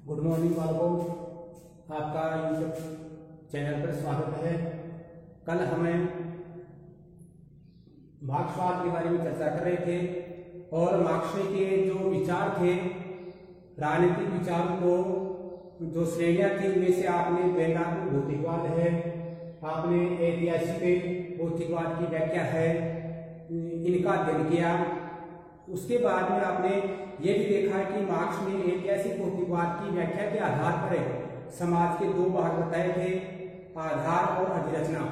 Good morning बालकों, आपका YouTube channel पर स्वागत है। कल हमें मार्क्सवाद के बारे में चर्चा कर रहे थे और मार्क्स के जो विचार थे, राजनीतिक विचारों को जो श्रेणियां थी उनमें से आपने वैज्ञानिक भौतिकवाद है, आपने ऐतिहासिक भौतिकवाद की व्याख्या है, इनका अध्ययन किया। उसके बाद में आपने ये भी देखा है कि मार्क्स ने ऐतिहासिक भौतिकवाद की व्याख्या के आधार पर समाज के दो भाग बताए थे, आधार और अधिरचना।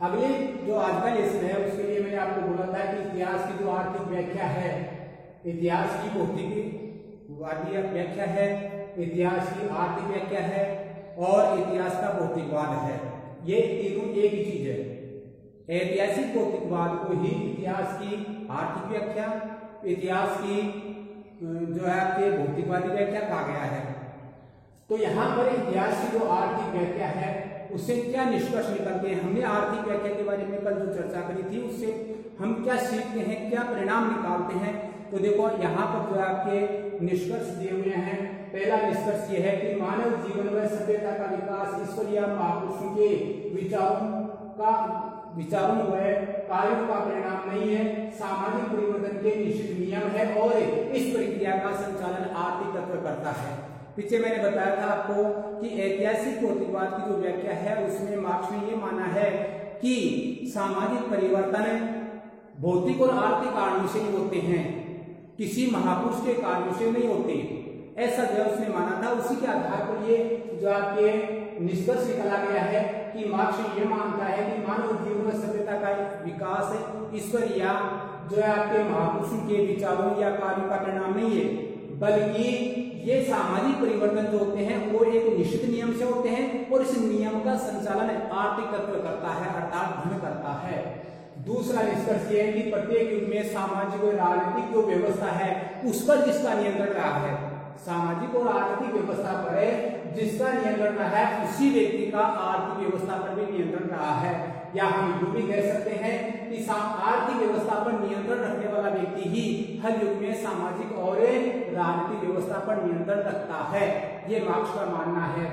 अगले जो आज का लेसन है उसके लिए मैंने आपको बोला था कि इतिहास की जो आर्थिक व्याख्या है, इतिहास की भौतिकवादी व्याख्या है, इतिहास की आर्थिक व्याख्या है और इतिहास का भौतिकवाद है। ये तीनों एक ही चीज है। ऐतिहासिक भौतिकवाद को ही इतिहास की आर्थिक व्याख्या, इतिहास की जो है आपके भौतिकवादी व्याख्या कहा गया है। तो यहाँ पर इतिहास की जो आर्थिक व्याख्या है उससे क्या निष्कर्ष निकलते हैं, हमने आर्थिक व्याख्या के बारे में कल जो चर्चा करी थी उससे हम क्या सीखते हैं, क्या परिणाम निकालते हैं। तो देखो यहाँ पर जो आपके निष्कर्ष दिए हुए हैं। पहला निष्कर्ष ये है कि मानव जीवन में सभ्यता का विकास ईश्वरीय महापुरुषों के विचारों व कार्यों का परिणाम नहीं है, सामाजिक परिवर्तन के निश्चित नियम है और इस प्रक्रिया का संचालन आर्थिक तत्व करता है। पीछे मैंने बताया था आपको कि ऐतिहासिक भौतिकवाद की जो व्याख्या है उसमें मार्क्स ने ये माना है कि सामाजिक परिवर्तन भौतिक और आर्थिक कारणों से नहीं होते हैं, किसी महापुरुष के कार्यों से नहीं होते, ऐसा जो उसने माना था। उसी के आधार पर ये जो आपके निष्कर्ष निकला गया है कि मार्क्स ये मानता है कि मानव जीवन में सभ्यता का विकास ईश्वर या जो है आपके महापुरुषों के विचारों या कार्यों का परिणाम नहीं है, बल्कि ये सामाजिक परिवर्तन जो होते हैं वो एक निश्चित नियम से होते हैं और इस नियम का संचालन आर्थिक तत्व करता है, अर्थात धन करता है। दूसरा निष्कर्ष ये है कि प्रत्येक युग में सामाजिक और राजनीतिक जो व्यवस्था है उस पर जिसका नियंत्रण रहा है, सामाजिक और आर्थिक व्यवस्था पर जिसका नियंत्रण रहा है उसी व्यक्ति का आर्थिक व्यवस्था पर भी नियंत्रण रहा है। या हम यूं भी कह सकते हैं कि आर्थिक व्यवस्था पर नियंत्रण रखने वाला व्यक्ति ही हर युग में सामाजिक और राजनीतिक व्यवस्था पर नियंत्रण रखता है, ये मार्क्स का मानना है।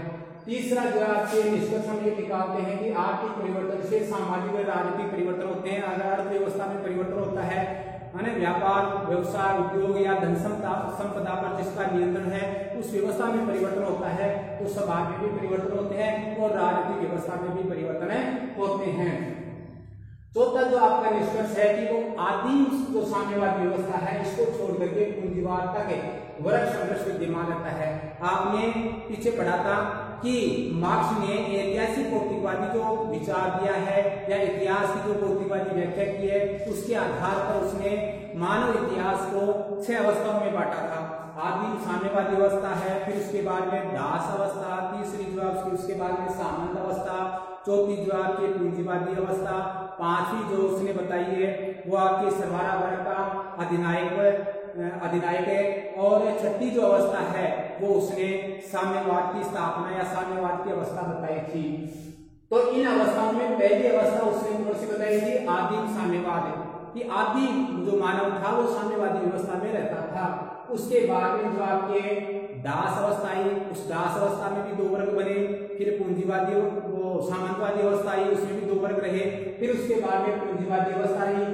तीसरा जो आपके निष्कर्ष हम ये निकालते हैं कि आर्थिक परिवर्तन से सामाजिक और राजनीतिक परिवर्तन होते हैं। अगर अर्थव्यवस्था में परिवर्तन होता है, व्यापार, व्यवसाय, उद्योग या धन संपदा पर जिसका नियंत्रण है उस व्यवस्था में परिवर्तन होता है, तो समाज में भी परिवर्तन होते हैं और राजनीतिक व्यवस्था में भी परिवर्तन होते हैं। चौथा जो आपका निष्कर्ष है कि वो आदिम जो साम्यवाद व्यवस्था है इसको छोड़ करके पूंजीवाद तक वर्ग संघर्ष विद्यमान रहता है। आपने पीछे पढ़ा था कि मार्क्स ने ऐतिहासिक भौतिकवादी जो विचार दिया है या इतिहास की जो भौतिकवादी व्याख्या की है उसके आधार पर उसने मानव इतिहास को 6 अवस्थाओं में बांटा था। आदिम साम्यवादी अवस्था है, फिर उसके बाद में दास अवस्था, तीसरी जो आपकी उसके बाद में सामंत अवस्था, चौथी जो आपकी पूंजीवादी अवस्था, पांचवी जो उसने बताई है वो आपके सरवारा वर्ग का अधिनायक है और छठी जो अवस्था है वो उसने साम्यवाद की स्थापना या साम्यवाद की अवस्था बताई थी। तो इन अवस्थाओं में पहली अवस्था उसने कौन सी बताई थी? आदिम साम्यवाद, कि आदिम जो मानव था वो साम्यवादी व्यवस्था में रहता था। उसके बाद में जो आपके दास अवस्था आई, उस दास अवस्था में भी 2 वर्ग बने, फिर पूंजीवादी वो सामंतवादी अवस्था आई, उसमें भी 2 वर्ग रहे, फिर उसके बाद में पूंजीवादी अवस्था आई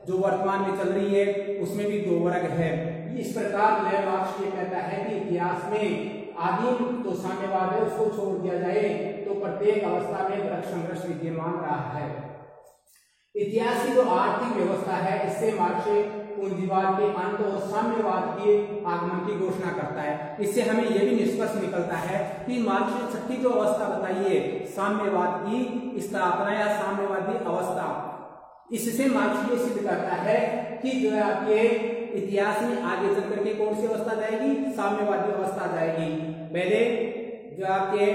जो वर्तमान में चल रही है उसमें भी 2 वर्ग है। इस प्रकार नए मार्क्स ये कहता है कि इतिहास में आदिम जो साम्यवाद है उसको छोड़ दिया जाए तो प्रत्येक अवस्था में वर्ग संघर्ष विद्यमान रहा है। इतिहास की जो आर्थिक व्यवस्था है इससे मार्क्स पूंजीवाद के अंत और साम्यवाद के आगमन की घोषणा करता है। इससे हमें यह भी निष्कर्ष निकलता है कि मार्क्स ने छठी जो अवस्था बताई है साम्यवाद की स्थापना या साम्यवादी अवस्था, इससे मार्क्स ये सिद्ध करता है कि जो है आपके इतिहास में आगे चल करके कौन सी अवस्था जाएगी? साम्यवादी अवस्था जाएगी। पहले जो आपके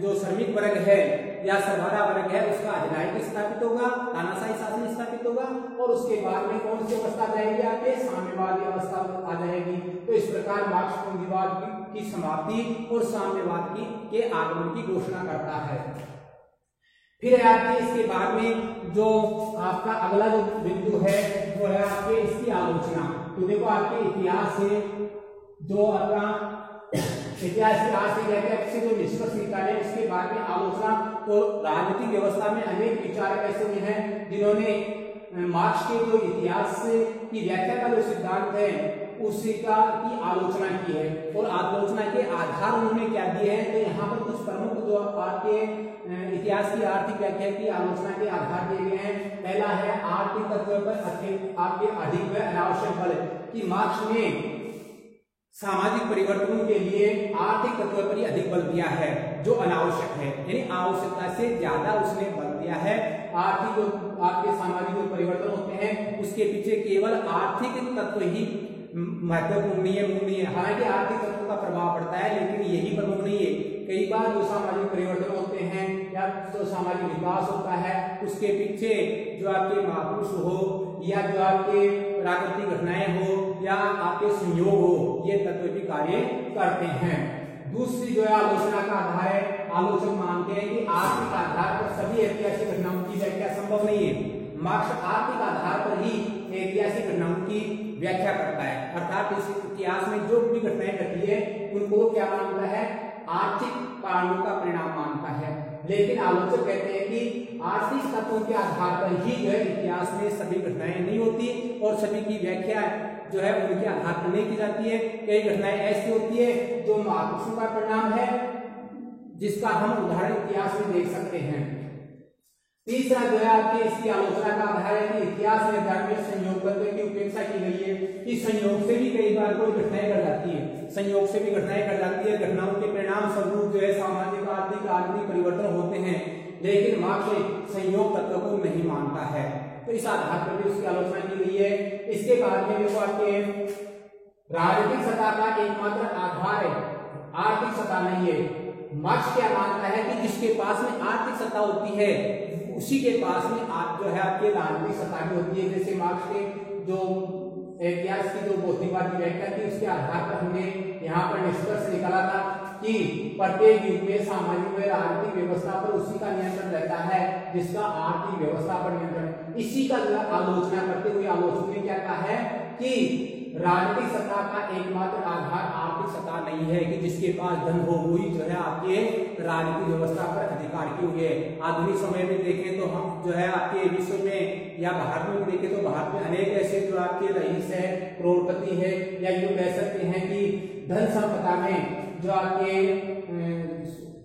जो श्रमिक वर्ग है या सरवारा वर्ग है उसका अधिनायक स्थापित होगा, तानाशाही शासन स्थापित होगा और उसके बाद में कौन सी अवस्था जाएगी? आपके साम्यवादी अवस्था आ जाएगी। तो इस प्रकार मार्क्स पूंजीवाद की समाप्ति और साम्यवाद के आगमन की घोषणा करता है। फिर है आपके इसके बाद में जो आपका अगला जो बिंदु है वो है आपके इसकी आलोचना। तो देखो आपके इतिहास से जो आपका इतिहास की आज की व्याख्या से जो निष्कर्ष निकाले उसके बाद में आलोचना। तो राजनीतिक व्यवस्था में अनेक विचारक ऐसे हुए हैं जिन्होंने मार्क्स के जो इतिहास की व्याख्या का जो सिद्धांत है उसी का की आलोचना की है और आलोचना के आधार उन्होंने क्या दिए हैं। तो यहाँ पर कुछ प्रमुख जो आपके इतिहास की आर्थिक व्याख्या की आलोचना के आधार दिए गए हैं। पहला है आर्थिक तत्व पर आपके अधिक व अनावश्यक बल, कि मार्क्स ने सामाजिक परिवर्तनों के लिए आर्थिक तत्व पर ही अधिक बल दिया है जो अनावश्यक है, यानी आवश्यकता से ज्यादा उसने बल दिया है। आर्थिक जो आपके सामाजिक जो परिवर्तन होते हैं उसके पीछे केवल आर्थिक तत्व ही महत्वपूर्ण नहीं है। हालांकि आर्थिक तत्व का प्रभाव पड़ता है लेकिन यही प्रमुख नहीं है। कई बार जो सामाजिक परिवर्तन होते हैं या जो सामाजिक विकास होता है उसके पीछे जो आपके महापुरुष हो या जो आपके प्राकृतिक घटनाएं हो या आपके संयोग हो, ये तत्व भी कार्य करते हैं। दूसरी जो है आलोचना का आधार है, आलोचक मानते हैं कि आर्थिक आधार पर सभी ऐतिहासिक घटनाओं की व्याख्या संभव नहीं है। मार्क्स आर्थिक आधार पर ही ऐतिहासिक घटनाओं की व्याख्या करता है, अर्थात इस इतिहास में जो भी घटनाएं घटी है उनको क्या मानता है, आर्थिक कारणों का परिणाम मानता है। लेकिन आलोचक कहते हैं कि आर्थिक तत्वों के आधार पर ही जो है इतिहास में सभी घटनाएं नहीं होती और सभी की व्याख्या जो है उनके आधार पर नहीं की जाती है। कई घटनाएं ऐसी होती है जो महापुरुषों का परिणाम है जिसका हम उदाहरण इतिहास में देख सकते हैं। तीसरा जो है आपके इसकी आलोचना का आधार है कि इतिहास में धार्मिक संयोग तत्व की उपेक्षा की गई है कि संयोग से भी कई बार कोई घटनाएं घट जाती है, संयोग से भी घटनाएं घट जाती है। घटनाओं के परिणाम स्वरूप जो है सामाजिक आर्थिक राजनीतिक परिवर्तन होते हैं, लेकिन मार्क्स संयोग तत्व को नहीं मानता है। तो इस आधार पर भी उसकी आलोचना की गई है। इसके बाद में जो आपके राजनीतिक सत्ता का एकमात्र आधार है आर्थिक सत्ता नहीं है। मार्क्स क्या मानता है कि जिसके पास में आर्थिक सत्ता होती है उसी के पास में आप जो है आपके राजनीतिक सत्ता भी होती है। जैसे मार्क्स के जो इतिहास की जो भौतिकवादी व्याख्या थी उसके आधार पर हमने यहाँ पर निष्कर्ष निकाला था कि प्रत्येक युग में सामाजिक व राजनीतिक व्यवस्था पर उसी का नियंत्रण रहता है जिसका आर्थिक व्यवस्था पर नियंत्रण। इसी का जो आलोचना करते हुए आलोचक ने क्या कहा है कि राजनीतिक सत्ता का एकमात्र आधार आर्थिक सत्ता नहीं है कि जिसके पास धन हो वही जो है आपके राजनीतिक व्यवस्था पर अधिकार क्यों है। आधुनिक समय में देखें तो हम जो है आपके विश्व में या भारत में देखें तो भारत में अनेक ऐसे जो आपके रईस है, करोड़पति है, या यूं कह सकते हैं कि धन संपदा में जो आपके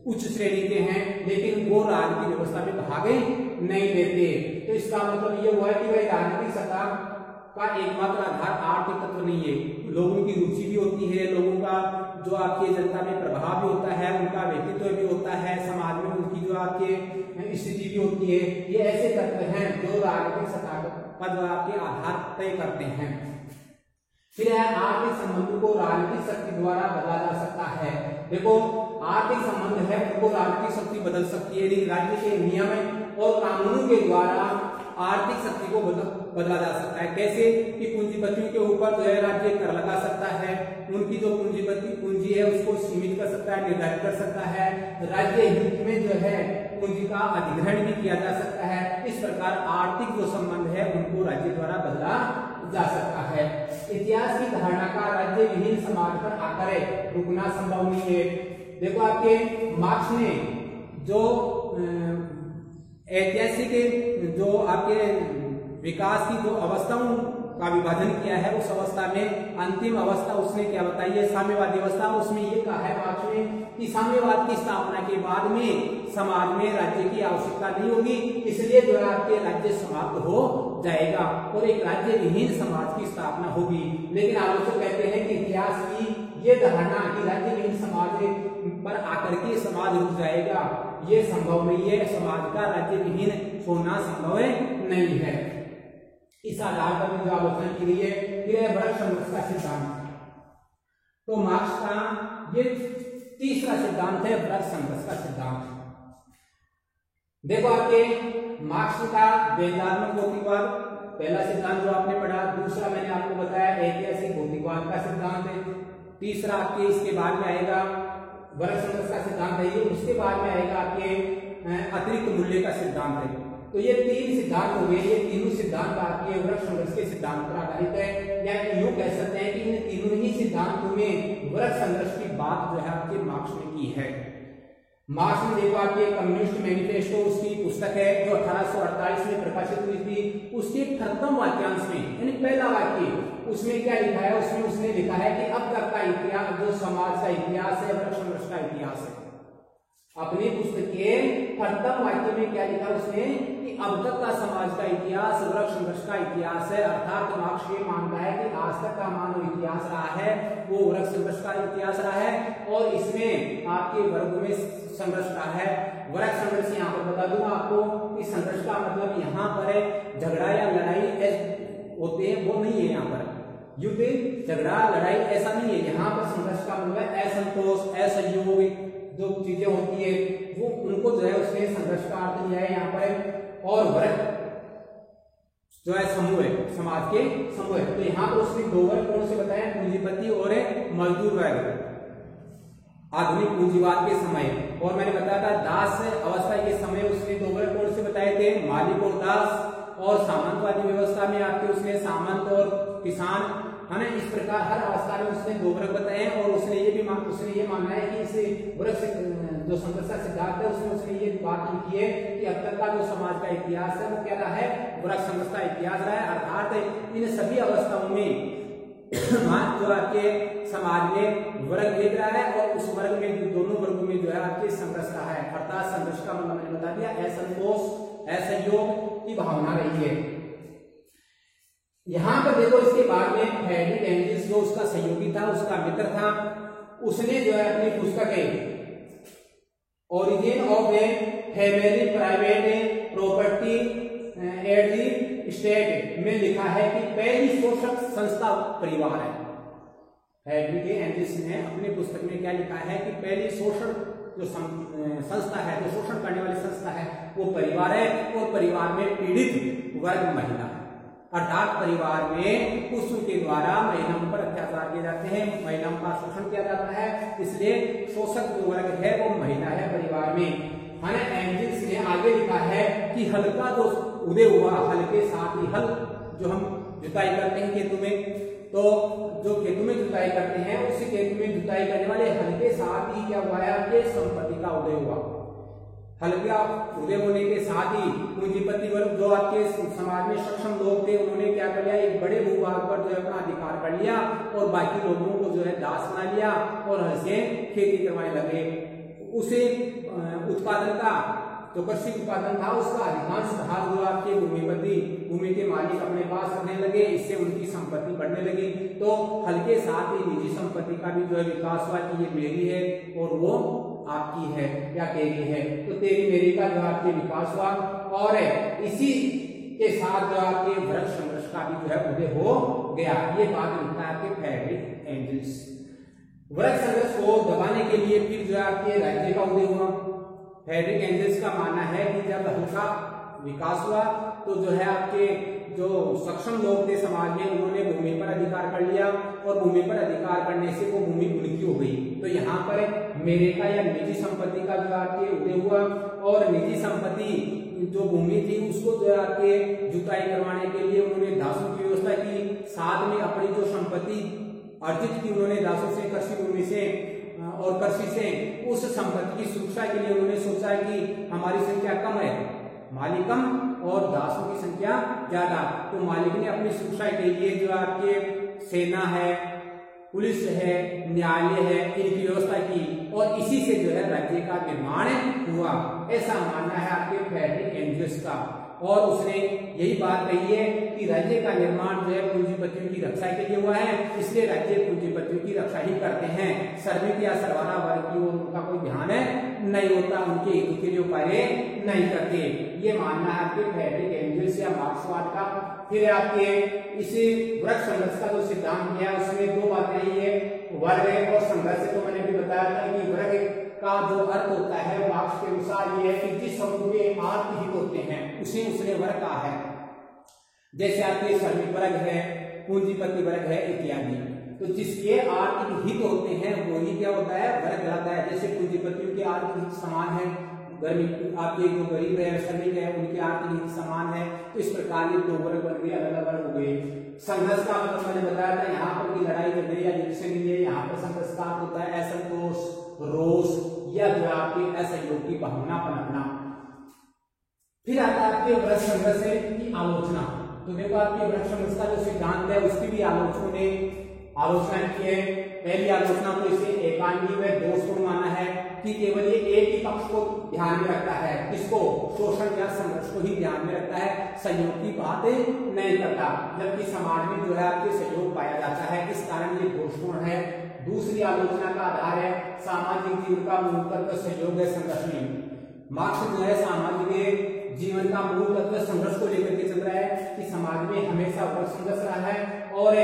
उच्च श्रेणी के हैं लेकिन वो राजनीतिक व्यवस्था में भाग नहीं देते। तो इसका मतलब ये हुआ कि भाई राजनीतिक सत्ता का एकमात्र आधार आर्थिक तत्व नहीं है। लोगों की रुचि भी होती है, लोगों का जो आपकी जनता में प्रभाव भी होता है, उनका व्यक्तित्व भी होता है, समाज में उनकी जो आपके स्थिति भी होती है। ये ऐसे तत्व हैं जो राजनीतिक सत्ता का जो आपके आधार तय करते हैं। फिर आर्थिक संबंध को राजनीतिक शक्ति द्वारा बदला जा सकता है। देखो आर्थिक संबंध है उनको राजनीतिक शक्ति बदल सकती है, लेकिन राज्य के नियम और कानूनों के द्वारा आर्थिक शक्ति को बदला जा सकता है। कैसे कि पूंजीपतियों के ऊपर जो है राज्य कर लगा सकता है, उनकी जो पूंजी है उसको सीमित कर सकता है, निर्धारित कर सकता है, राज्य हित में जो है पूंजी का अधिग्रहण भी किया जा सकता है। इस प्रकार आर्थिक जो संबंध है उनको राज्य द्वारा बदला जा सकता है। इतिहास की धारणा का राज्य विहीन समाज पर आकर रुकना संभव नहीं है। देखो आपके मार्क्स ने जो ऐतिहासिक जो आपके विकास की जो अवस्थाओं का विभाजन किया है उस अवस्था में अंतिम अवस्था उसने क्या बताई है, साम्यवादी अवस्था। उसमें ये कहा है मार्क्स ने कि साम्यवाद की स्थापना के बाद में समाज में राज्य की आवश्यकता नहीं होगी, इसलिए जो है आपके राज्य समाप्त हो जाएगा और एक राज्य विहीन समाज की स्थापना होगी। लेकिन आलोचक कहते हैं कि इतिहास की ये धारणा कि राज्य विहीन समाज पर आकर के समाज रुक जाएगा, ये संभव नहीं है। समाज का राज्य विहीन होना संभव नहीं है। इस आधार पर जो आलोचना की गई है फिर है वर्ग संघर्ष का सिद्धांत। तो मार्क्स का ये तीसरा सिद्धांत है वर्ग संघर्ष का सिद्धांत। देखो आपके मार्क्स का व्यंग्यात्मक भौतिकवाद पहला सिद्धांत जो आपने पढ़ा, दूसरा मैंने आपको बताया ऐतिहासिक भौतिकवाद का सिद्धांत है, तीसरा आपके इसके बाद में आएगा वर्ग संघर्ष का सिद्धांत है, उसके बाद में आएगा आपके अतिरिक्त मूल्य का सिद्धांत है। तो ये तीन सिद्धांत हो गए, ये तीनों सिद्धांत आपके वर्ग संघर्ष के सिद्धांत पर आधारित है, या यूं कह सकते हैं कि इन तीनों ही सिद्धांत सिद्धांतों में वर्ग संघर्ष की बात जो है आपके मार्क्स ने की है। मार्क्स ने देखो आपके कम्युनिस्ट मैनिफेस्टो उसकी पुस्तक है जो 1848 में प्रकाशित हुई थी, उसके प्रथम वाक्यांश में यानी पहला वाक्य उसमें क्या लिखा है, उसमें उसने लिखा है कि अब तक का इतिहास जो समाज का इतिहास है वर्ग संघर्ष का इतिहास है। अपनी पुस्तक के प्रथम वाक्य में क्या लिखा उसने कि अब तक का समाज का इतिहास वर्ग संघर्ष का इतिहास है। अर्थात मार्क्स ये मानता है कि आज तक का मानव इतिहास रहा है वो वर्ग संघर्ष का इतिहास रहा है और इसमें आपके वर्ग में संघर्ष रहा है। वर्ग संघर्ष यहाँ पर बता दूंगा आपको कि संघर्ष का मतलब यहाँ पर है झगड़ा या लड़ाई होते हैं वो नहीं है। यहाँ पर युद्ध झगड़ा लड़ाई ऐसा नहीं है। यहाँ पर संघर्ष का मतलब है असंतोष असहयोग जो चीजें होती है वो उनको जो है उसने संघर्ष का अर्थ लिया है यहाँ पर। और वर्ग जो है समूह है समाज के समूह है। तो यहाँ पर उसने दो वर्ग कौन से बताए पूंजीपति और मजदूर वर्ग आधुनिक पूंजीवाद के समय। और मैंने बताया था दास अवस्था के समय उसने दो वर्ग कौन से बताए थे मालिक और दास। और सामंतवादी व्यवस्था में आपके उसने सामंत और किसान है ना। इस प्रकार हर अवस्था में उसने दो वर्ग बताए हैं और उसने ये मानना है कि इस वर्ग से जो संघर्ष का सिद्धांत है उसने ये बात लिखी है कि अब तक का जो समाज का इतिहास है वो क्या रहा है वर्ग संघर्ष का इतिहास रहा है। अर्थात इन सभी अवस्थाओं में जो आपके समाज में वर्ग एक रहा है और उस वर्ग में दोनों वर्गों में जो है आपके संघर्ष रहा है। अर्थात संघर्ष का मतलब मैंने बता दिया असंतोष असहयोग की भावना रही है। यहां पर देखो इसके बाद में फ्रेडरिक एंजल्स जो उसका सहयोगी था उसका मित्र था उसने जो है अपनी पुस्तक है origin of a family private property at the state में लिखा है कि पहली शोषक संस्था परिवार है। फ्रेडरिक एंजल्स ने अपनी पुस्तक में क्या लिखा है कि पहली शोषण जो संस्था है जो शोषण करने वाली संस्था है वो परिवार है और परिवार में पीड़ित वर्ग महिला है। अर्थात परिवार में पुरुषों के द्वारा महिलाओं पर अत्याचार किए जाते हैं महिलाओं का शोषण किया जाता है इसलिए शोषक जो वर्ग है वो महिला है परिवार में। हाना एंजल्स ने आगे लिखा है कि हल का जो उदय हुआ हल के साथ ही हल जो हम जुताई करते हैं खेतों में तो जो खेतों में जुताई करते हैं उसी खेत में जुताई करने वाले हल के साथ ही क्या हुआ है आपके संपत्ति का उदय हुआ। हल का उदय होने के साथ ही पूंजीपति वर्ग जो आपके समाज में सक्षम लोग थे उन्होंने क्या कर लिया एक बड़े भूभाग पर जो है अपना अधिकार कर लिया और बाकी लोगों को जो है दास बना लिया और हल से खेती करवाने लगे। उसे उत्पादन का जो कृषि उत्पादन था उसका अधिकांश भाग जो आपके भूमिपति भूमि के मालिक अपने पास रखने लगे इससे उनकी संपत्ति बढ़ने लगी। तो हल के साथ ही निजी संपत्ति का भी जो है विकास हुआ कि ये मेरी है और वो आपकी है या तेरी है तो तेरी मेरी का जो आपके विकास हुआ और इसी के साथ जो आपके वर्ग संघर्ष का भी जो है उदय हो गया। ये बात लिखता है आपके फ्रेडरिक एंजल्स। वर्ग संघर्ष को दबाने के लिए फिर जो है आपके राज्य का उदय हुआ। फ्रेडरिक एंजल्स का मानना है कि जब हल्का विकास हुआ तो जो है आपके जो सक्षम लोग थे समाज में उन्होंने भूमि पर अधिकार कर लिया और भूमि पर अधिकार करने से वो भूमि उनकी हो गई। तो यहाँ पर मेरे का या निजी संपत्ति का जो आपके उदय हुआ और निजी संपत्ति जो भूमि थी उसको जो आपके जुताई करवाने के लिए उन्होंने दासों की व्यवस्था की। साथ में अपनी जो संपत्ति अर्जित की उन्होंने दासों से कृषि भूमि से और कृषि से उस संपत्ति की सुरक्षा के लिए उन्होंने सोचा कि हमारी संख्या कम है मालिक कम और दासों की संख्या ज्यादा तो मालिक ने अपनी सुरक्षा के लिए जो आपके सेना है पुलिस है न्यायालय है इनकी व्यवस्था की और इसी से जो है राज्य का निर्माण हुआ। ऐसा मानना है आपके फ्रेडरिक एंजल्स का और उसने यही बात कही है कि राज्य का निर्माण जो है पूंजीपतियों की रक्षा के लिए हुआ है इसलिए राज्य पूंजीपतियों की रक्षा ही करते हैं। श्रमिक या सरवाना वर्ग की ओर उनका कोई ध्यान नहीं होता उनके हित के लिए कार्य नहीं करते। ये मानना है आपके फ्रेडरिक एंजल्स या मार्क्सवाद का। फिर आपके इसी वर्ग संघर्ष का जो सिद्धांत दिया उसमें दो बातें ही है वर्ग और संघर्ष। तो मैंने भी बताया था कि वर्ग का जो अर्थ होता है मार्क्स के अनुसार ये है कि जिस समूह के आर्थिक हित होते हैं उसे उसने वर्ग कहा है। जैसे आपके श्रमिक वर्ग है पूंजीपति वर्ग है इत्यादि। तो जिसके आर्थिक हित होते हैं वो ही क्या होता है वर्ग कहलाता है। जैसे पूंजीपतियों के आर्थिक हित समान है गर्मी आपके जो गरीब है श्रमिक है उनकी आर्थिक स्थिति समान है, तो इस प्रकार ये दो वर्ग बन गए, अलग अलग वर्ग हो गए। संघर्ष का मतलब मैंने बताया था यहाँ पर की लड़ाई झगड़े या युद्ध से नहीं है, यहाँ पर संघर्ष का होता है असंतोष, रोष या जो आपके असहयोग की भावना पनपना। फिर आता है आपके वृक्ष संघर्ष की आलोचना। तो देखो आपके वृक्ष संघर्ष का जो सिद्धांत है उसकी भी आलोचकों ने आलोचना की है। पहली आलोचना तो इसे एकांगी व दोषपूर्ण माना है कि केवल ये एक ही पक्ष को ध्यान में रखता है, किसको, शोषण या संघर्ष को ही ध्यान में रखता है, सहयोग की बात नहीं करता, जबकि समाज में जो है आपके सहयोग पाया जाता है, इस कारण ये दोषपूर्ण है। दूसरी आलोचना का आधार है सामाजिक जीवन का मूल तत्व सहयोग है, संघर्ष नहीं। मार्क्स जो है सामाजिक जीवन का मूल तत्व संघर्ष को लेकर के चल रहा है कि समाज में हमेशा वर्ग संघर्ष रहा है और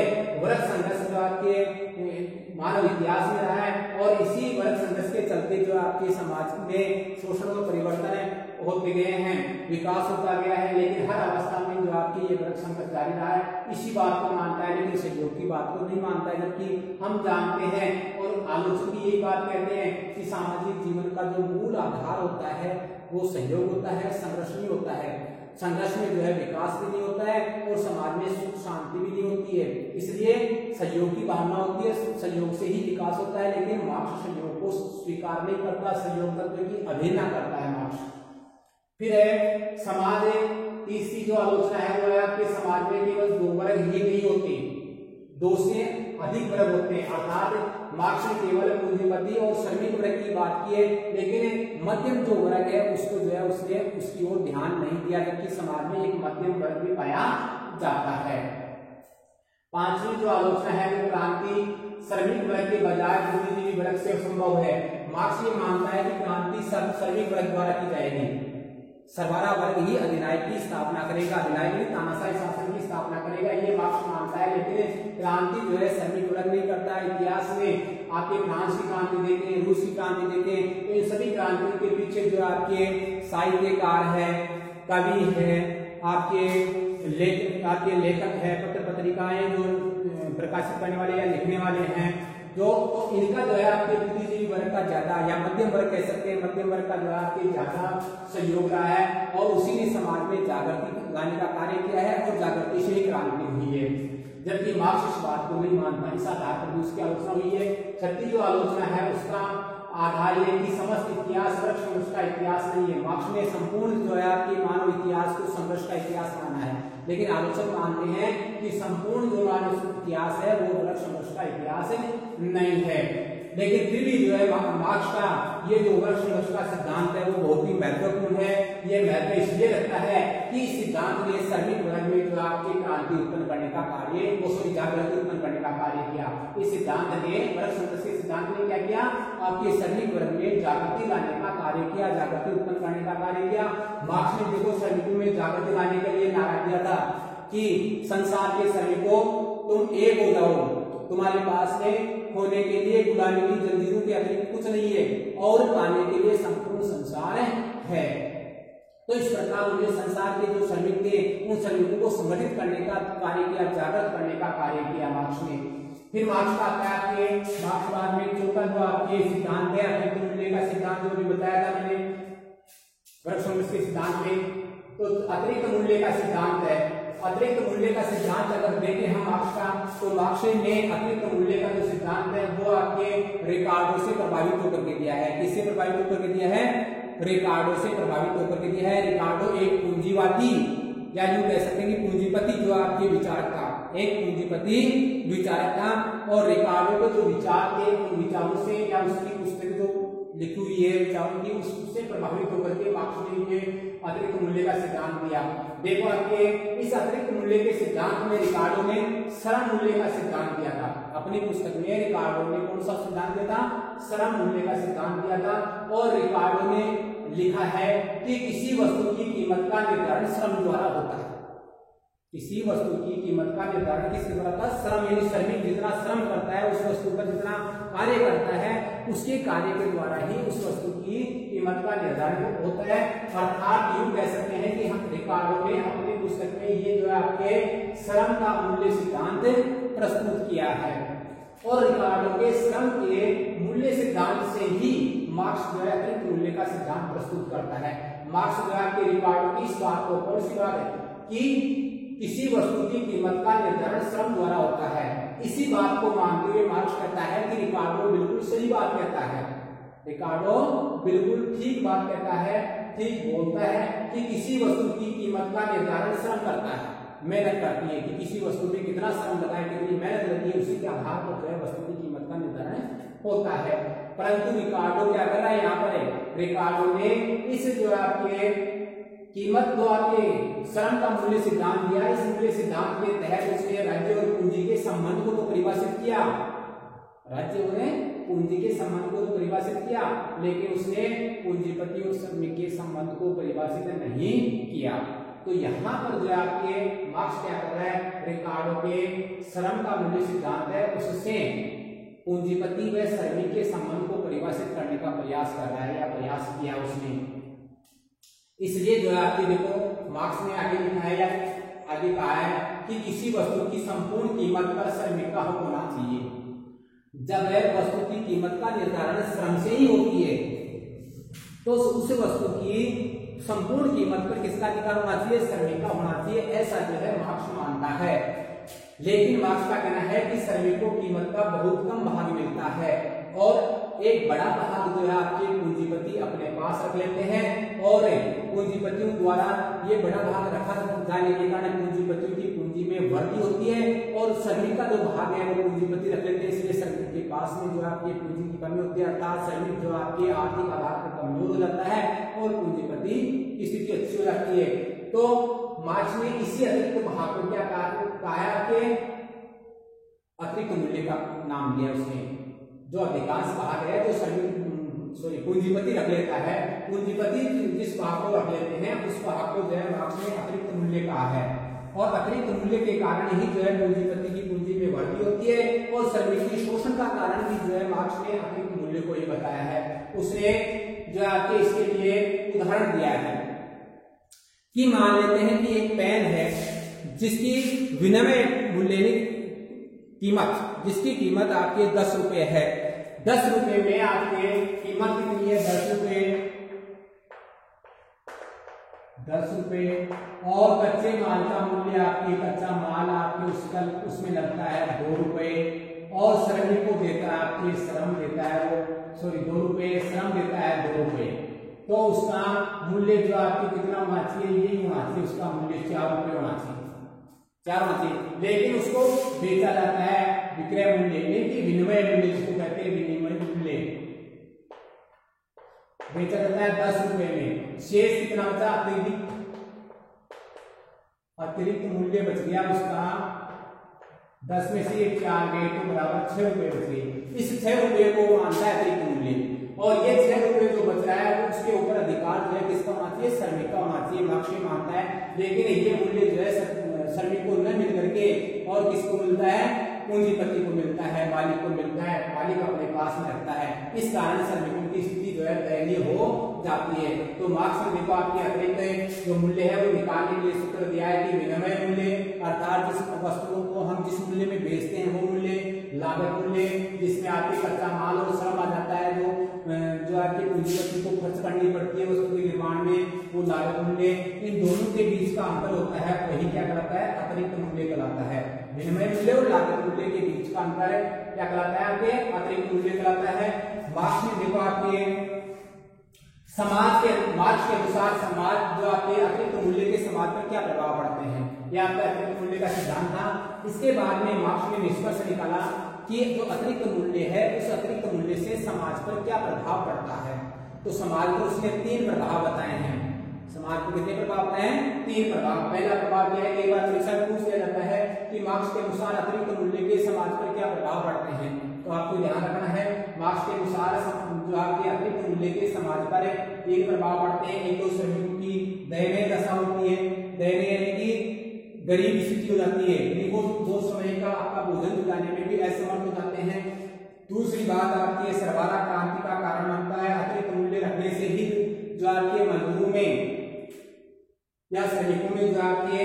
वर्ग संघर्ष जो आपके मानव इतिहास में रहा है, और इसी वर्ग संघर्ष के चलते जो आपके समाज में शोषण और परिवर्तन होते गए हैं, विकास होता गया है। लेकिन हर अवस्था में जो आपकी ये वर्ग संघर्ष जारी रहा है, इसी बात को मानता है लेकिन सहयोग की बात को नहीं मानता है। जबकि हम जानते हैं और आलोचक यही बात कहते हैं कि सामाजिक जीवन का जो मूल आधार होता है वो सहयोग होता है, संघर्ष नहीं होता है। संघर्ष में जो है विकास भी नहीं होता है और समाज में सुख शांति भी नहीं होती है, इसलिए सहयोग की भावना होती है, सहयोग से ही विकास होता है। लेकिन मार्क्स सहयोग को स्वीकार नहीं करता, सहयोग तत्व की अवहेलना करता है मार्क्स। फिर है समाज, तीसरी जो आलोचना है वो है आपके समाज में केवल दो वर्ग ही नहीं होते, दो से अधिक वर्ग होते हैं। अर्थात मार्क्स ने केवल पूंजीपति और श्रमिक वर्ग की बात की है, लेकिन मध्यम जो वर्ग है उसको जो है उसने उसकी ओर ध्यान नहीं दिया, जबकि समाज में एक मध्यम वर्ग भी पाया जाता है। पांचवी जो आलोचना है वो क्रांति श्रमिक वर्ग के बजाय बुद्धिजीवी वर्ग से संभव है। मार्क्स ये मानता है कि क्रांति श्रमिक वर्ग द्वारा की जाएगी, सर्वहारा वर्ग ही अधिनायक की स्थापना करेगा, अधिनायक तानाशाही शासन की स्थापना करेगा, ये मार्क्स मानता है। लेकिन क्रांति जो है श्रमिक वर्ग नहीं करता। इतिहास में आपके फ्रांस की क्रांति देखें, रूस की क्रांति देखें, तो इन सभी क्रांतियों के पीछे जो आपके साहित्यकार है, कवि है, आपके लेखक है, पत्र पत्रिकाएं जो प्रकाशित करने वाले या लिखने वाले हैं, जो तो इनका जो है आपके बुद्धिजीवी वर्ग का ज्यादा या मध्यम वर्ग कह सकते हैं, मध्यम वर्ग का जो है आपके ज्यादा सहयोग रहा है और उसी ने समाज में जागृति लाने का कार्य किया है और जागृति से ही क्रांति हुई है। जबकि मार्क्स इस बात को नहीं मानता, इस आधार पर उसकी आलोचना हुई है। छठी जो आलोचना है उसका आधार ये कि समस्त इतिहास वर्ग संघर्ष का इतिहास नहीं है। मार्क्स ने संपूर्ण जो है आपके मानव इतिहास को संघर्ष का इतिहास माना है, लेकिन आलोचक मानते हैं कि संपूर्ण जो मानव इतिहास है वो वर्ग संघर्ष का इतिहास नहीं है। लेकिन फिर भी जो है मार्क्स का ये जो वर्ग संघर्ष का सिद्धांत है वो बहुत ही महत्वपूर्ण है। ये महत्व इसलिए रखता है कि इस सिद्धांत ने श्रमिक वर्ग में जो आपकी क्रांति उत्पन्न करने का कार्य, वो जागृति उत्पन्न करने का कार्य किया। इस सिद्धांत ने वर्ग संघर्ष के सिद्धांत ने क्या किया, आपके श्रमिक वर्ग में जागृति लाने का कार्य किया, जागृति उत्पन्न करने का कार्य किया। मार्क्स ने देखो श्रमिकों में जागृति लाने के लिए नारा दिया था कि संसार के श्रमिकों तुम एक हो जाओ, तुम्हारे पास में होने के लिए गुलामी की जंजीरों के अतिरिक्त कुछ नहीं है और पाने के लिए संपूर्ण संसार है। तो इस प्रकार उन्हें संसार के जो श्रमिक थे उन श्रमिकों को संगठित करने का कार्य किया, जागृत करने का कार्य किया मार्क्स ने। फिर मार्क्स का आता है आपके मार्क्सवाद में चौथा जो आपके सिद्धांत है अतिरिक्त मूल्य का सिद्धांत, जो भी बताया था मैंने वर्ग संघर्ष के सिद्धांत में, तो अतिरिक्त मूल्य का सिद्धांत है। अतिरिक्त मूल्य का सिद्धांत अगर देखें हम मार्क्स का, तो मार्क्स ने अतिरिक्त मूल्य का जो सिद्धांत है वो आपके रिकार्डो से प्रभावित होकर के दिया है। किससे प्रभावित होकर के दिया है, रिकार्डो से प्रभावित होकर के दिया है। रिकार्डो एक पूंजीवादी या यूं कह सकते हैं कि पूंजीपति जो आपके विचारक था, एक पूंजीपति विचारक था, और रिकार्डो के जो विचार थे उन विचारों से या उसकी पुस्तक जो लिखी हुई है विचारों की उससे प्रभावित होकर के मार्क्स ने अतिरिक्त मूल्य का सिद्धांत दिया। देखो आपके इस अतिरिक्त मूल्य के सिद्धांत में रिकार्डो ने श्रम मूल्य का सिद्धांत दिया था। अपनी पुस्तक में रिकार्डो ने कौन सा सिद्धांत दिया था, श्रम मूल्य का सिद्धांत दिया था। और रिकार्डो ने लिखा है कि किसी वस्तु की कीमत का निर्धारण श्रम द्वारा होता है। किसी वस्तु की कीमत का निर्धारण किसके द्वारा था, श्रम, यानी श्रमिक जितना श्रम करता है उस वस्तु पर जितना कार्य करता है उसके कार्य के द्वारा ही उस वस्तु की कीमत का निर्धारण होता है। अर्थात यूं कह सकते हैं कि हम रिकार्डो ने अपनी पुस्तक में ये जो है आपके श्रम का मूल्य सिद्धांत प्रस्तुत किया है, और रिकार्डो के श्रम के मूल्य सिद्धांत से ही मार्क्स जो है अतिरिक्त मूल्य का सिद्धांत प्रस्तुत करता है। मार्क्स जो है आपके रिकार्डो की इस बात को, कौन सी बात है कि किसी वस्तु की कीमत का निर्धारण श्रम द्वारा होता है, इसी बात को मानते हुए मार्क्स कहता है कि रिकार्डो बिल्कुल सही बात कहता है, रिकार्डो बिल्कुल ठीक बात कहता है, ठीक बोलता है कि किसी वस्तु की कीमत का निर्धारण श्रम करता है, मेहनत करती है कि किसी वस्तु में कितना श्रम लगा है, कितनी मेहनत लगी है, उसी के आधार पर जो है वस्तु की कीमत का निर्धारण होता है। परंतु रिकार्डो क्या कर रहा है यहाँ पर, रिकार्डो ने इस जो आपके कीमत दो आपके श्रम का मूल्य सिद्धांत दिया, इस मूल्य सिद्धांत के तहत उसने राज्य और पूंजी के संबंध को तो परिभाषित किया, राज्य ने पूंजी के संबंध को तो परिभाषित किया, लेकिन उसने पूंजीपति और श्रमिक के संबंध को परिभाषित नहीं किया। तो यहाँ पर जो आपके मार्क्स क्या कर रहा है, रिकार्डो के श्रम का मूल्य सिद्धांत है उससे पूंजीपति व श्रमिक के संबंध को परिभाषित करने का प्रयास कर रहा है या प्रयास किया उसने। इसलिए जो है आपके देखो मार्क्स ने आगे लिखा है या आगे कहा है कि किसी वस्तु की संपूर्ण कीमत पर श्रमिक का हक होना चाहिए। जब वस्तु की कीमत का निर्धारण श्रम से ही होती है तो उस वस्तु की संपूर्ण कीमत पर किसका अधिकार होना चाहिए, श्रमिक का होना चाहिए, ऐसा जो है मार्क्स मानता है। लेकिन मार्क्स का कहना है कि श्रमिक को कीमत का बहुत कम भाग मिलता है और एक बड़ा भाग जो है आपके पूंजीपति अपने पास रख लेते हैं और पूंजीपतियों द्वारा ये बड़ा भाग रखा जाने के कारण पूंजीपतियों की पूंजी में वृद्धि होती है और श्रमिक का जो भाग है वो पूंजीपति रख लेते हैं, इसलिए श्रमिक के पास में जो आपकी पूंजी की कमी होती है, अर्थात श्रमिक जो आपके आर्थिक आधार पर कमजोर हो जाता है और पूंजीपति की स्थिति अच्छी हो जाती है। तो मार्क्स ने इसी अतिरिक्त भाग को क्या कहा कि अतिरिक्त मूल्य का नाम दिया उसने, जो अधिकांश भाग है जो श्रमिक पूंजीपति रख लेता है, पूंजीपति जिस भाग को रख लेते हैं उस भाग को जो है मार्क्स ने अतिरिक्त मूल्य कहा है और अतिरिक्त मूल्य के कारण ही जो है पूंजीपति की पूंजी में वृद्धि होती है और श्रमिक की शोषण का कारण भी जो है मार्क्स ने अतिरिक्त मूल्य को ही बताया है। उसने जो आपके इसके लिए उदाहरण दिया है कि मान लेते हैं कि एक पेन है जिसकी विनिमय मूल्य कीमत, जिसकी कीमत आपके 10 रुपए है, 10 रुपए में आपके कीमत कितनी है, 10 रुपए, 10 रुपए और कच्चे माल का मूल्य आपके कच्चा माल आपके उसमें लगता है 2 रुपए और श्रमिक को देता है आपके श्रम देता है वो 2 रुपए श्रम देता है 2 रुपए, तो उसका मूल्य जो आपके कितना होना चाहिए, यही होना चाहिए, उसका मूल्य 4 रुपए होना चाहिए, 4 होना चाहिए। लेकिन उसको बेचा जाता है विक्रय मूल्य नहीं कि विनिमय मूल्य, जिसको कहते हैं विनिमय मूल्य, बेचा जाता है 10 रुपए में। शेष कितना बचा, अतिरिक्त मूल्य बच गया उसका 10 में से 4 गए तो बराबर 6 रुपए बच गए। इस 6 रुपए को मानता है अतिरिक्त मूल्य और ये 6 रुपए जो बच रहा है उसके ऊपर अधिकार जो है किसका होना चाहिए, श्रमिक का होना चाहिए, मार्क्स मानता है। लेकिन ये मूल्य जो है श्रमिक को न मिल करके और किसको मिलता है, पूंजीपति को मिलता है, मालिक को मिलता है, मालिक अपने पास में रखता है। इस कारण श्रमिकों की स्थिति जो है दयनीय हो जाती है। तो मार्क्स ने देखो आपके अतिरिक्त जो मूल्य है वो निकालने के लिए सूत्र दिया है कि विनिमय मूल्य अर्थात जिस वस्तुओं को हम जिस मूल्य में बेचते हैं वो मूल्य, लागत मूल्य जिसमें आपके कच्चा माल और श्रम आ जाता है, जो आपके पूंजीपति को खर्च करनी पड़ती है वस्तु के निर्माण में, वो लागत मूल्य, इन दोनों के बीच का अंतर होता है वही क्या कहलाता है, अतिरिक्त मूल्य कहलाता है। विनिमय मूल्य और लागत मूल्य के बीच का अंतर क्या कहलाता है, आपके अतिरिक्त मूल्य कहलाता है। मार्क्स में देखो आपके समाज के मार्क्स के अनुसार समाज जो आपके अतिरिक्त मूल्य के समाज पर क्या प्रभाव पड़ते हैं, यह आपका अतिरिक्त मूल्य का सिद्धांत था। इसके बाद में मार्क्स ने निष्कर्ष निकाला कि जो अतिरिक्त मूल्य है उस अतिरिक्त मूल्य से समाज पर क्या प्रभाव पड़ता है। तो समाज पर उसने 3 प्रभाव बताए हैं। समाज पर कितने प्रभाव बताए हैं, 3 प्रभाव। पहला प्रभाव क्या है, कई बार परीक्षा में पूछ लिया जाता है कि मार्क्स के अनुसार अतिरिक्त मूल्य के समाज पर क्या प्रभाव पड़ते हैं। तो आपको ध्यान रखना है मार्क्स के अनुसार जो आपके अतिरिक्त मूल्य के समाज पर 3 प्रभाव पड़ते हैं। एक तो श्रमिकों की दयनीय दशा होती है, दयनीय यानी कि गरीब स्थिति हो जाती है, वो 2 समय का आपका भोजन जुटाने में भी असमर्थ हो जाते हैं। दूसरी बात आपकी सर्वहारा क्रांति का कारण बनता है, अतिरिक्त मूल्य रखने से ही जो आपके मजदूरों में या श्रमिकों में जो आपके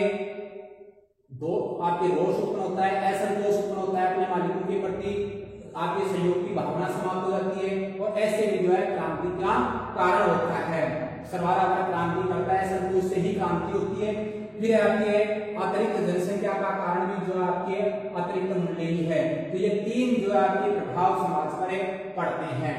रोष उत्पन्न होता है, असंतोष उत्पन्न होता है अपने मालिकों के प्रति, आपके सहयोग की भावना समाप्त हो जाती है और ऐसे में जो है क्रांति क्रांति का कारण होता है। सरवारा अगर क्रांति करता है सब तो उससे ही क्रांति होती है। फिर आपके अतिरिक्त जनसंख्या का कारण भी जो आपके अतिरिक्त मूल्य ही है। तो ये तीन जो आपके प्रभाव समाज पर पड़ते हैं।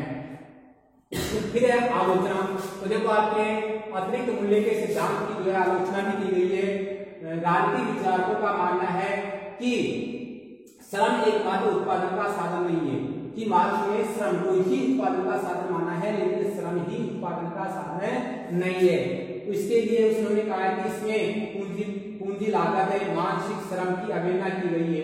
फिर है आलोचना। तो देखो आपके अतिरिक्त मूल्य के सिद्धांत की जो है आलोचना भी की गई है। राजनीतिक विचारकों का मानना है कि श्रम एकमात्र उत्पादन का साधन नहीं है, कि मार्क्स ने श्रम को ही उत्पादन का साधन माना है, लेकिन श्रम ही उत्पादन का साधन नहीं है। इसके लिए उन्होंने कहा कि इसमें पूंजी लागत है, मानसिक श्रम की अवहेलना की गई है।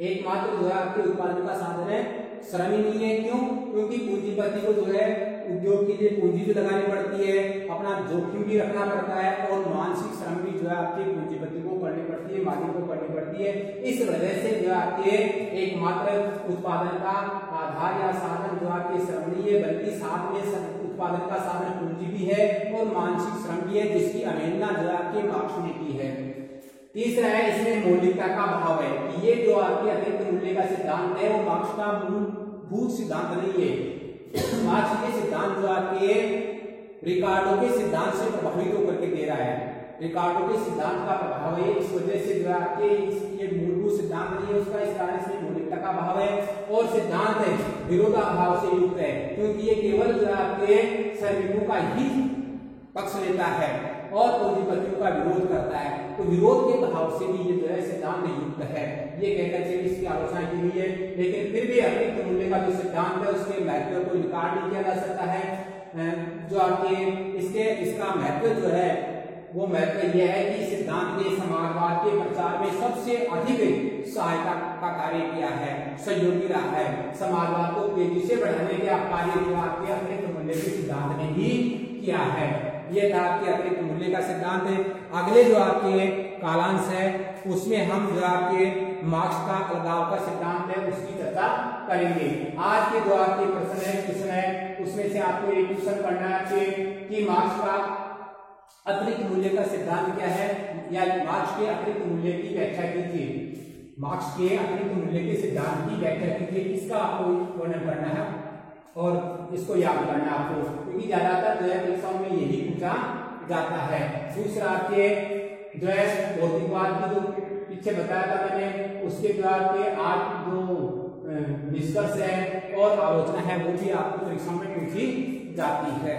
एकमात्र जो है आपके उत्पादन का साधन है श्रम ही नहीं है। क्यों? क्योंकि पूंजीपति को जो है उद्योग के लिए पूंजी भी लगानी पड़ती है, अपना जोखिम भी रखना पड़ता है और मानसिक श्रम भी जो है आपके पूंजीपति को करनी पड़ती है, मालिक को करनी पड़ती है। इस वजह से जो आपके एकमात्र उत्पादन का आधार या साधन जो आपके श्रम नहीं है, बल्कि साथ में उत्पादन का साधन पूंजी भी है और मानसिक श्रम भी है, जिसकी अवहेलना जो आपके मार्क्स ने की है। तीसरा है इसमें मौलिकता का अभाव है, कि ये जो आपके अतिरिक्त मूल्य का सिद्धांत है वो मार्क्स का मूलभूत सिद्धांत नहीं है। मार्क्स के सिद्धांत जो आपके रिकार्डो के सिद्धांत से प्रभावित होकर के दे रहा है। रिकार्डो के सिद्धांत का प्रभाव है, इस वजह से जो आपके ये मूलभूत सिद्धांत नहीं है उसका, इस कारण से मौलिकता का अभाव है। और सिद्धांत है विरोधाभाव से युक्त है, क्योंकि ये केवल जो आपके श्रमिकों का ही पक्ष लेता है और पूंजीपतियों का विरोध करता है। तो विरोध के प्रभाव से भी ये जो है सिद्धांत युक्त है, ये कहकर के इसकी आलोचना की गई है। लेकिन फिर भी अतिरिक्त मूल्य का जो सिद्धांत है उसके महत्व को इनकार नहीं किया जा सकता है। जो आपके इसका महत्व जो है वो महत्व यह है कि सिद्धांत ने समाजवाद के प्रचार में सबसे अधिक सहायता का कार्य किया है, सहयोगी रहा है। समाजवाद को तेजी से बढ़ाने का कार्य जो आपके अतिरिक्त मूल्य के सिद्धांत ने ही किया है। ये था आपके अतिरिक्त मूल्य का सिद्धांत है। अगले जो आपके कालांश है उसमें हम जो आपके मार्क्स का अलगाव का सिद्धांत है उसकी चर्चा करेंगे। आज के जो आपके क्वेश्चन है उसमें से आपको एक क्वेश्चन करना है कि मार्क्स का अतिरिक्त मूल्य का सिद्धांत क्या है, या मार्क्स के अतिरिक्त मूल्य की व्याख्या कीजिए। मार्क्स के अतिरिक्त मूल्य के सिद्धांत की व्याख्या कीजिए, इसका आपको वर्णन करना है और इसको याद करना है आपको, क्योंकि ज्यादातर जो है परीक्षाओं में यही पूछा जाता है। दूसरा आपके जो है भौतिकवाद की जो पीछे बताया था मैंने, उसके जो आपके 8 जो निष्कर्ष है और आलोचना है वो भी आपको परीक्षाओं में पूछी जाती है।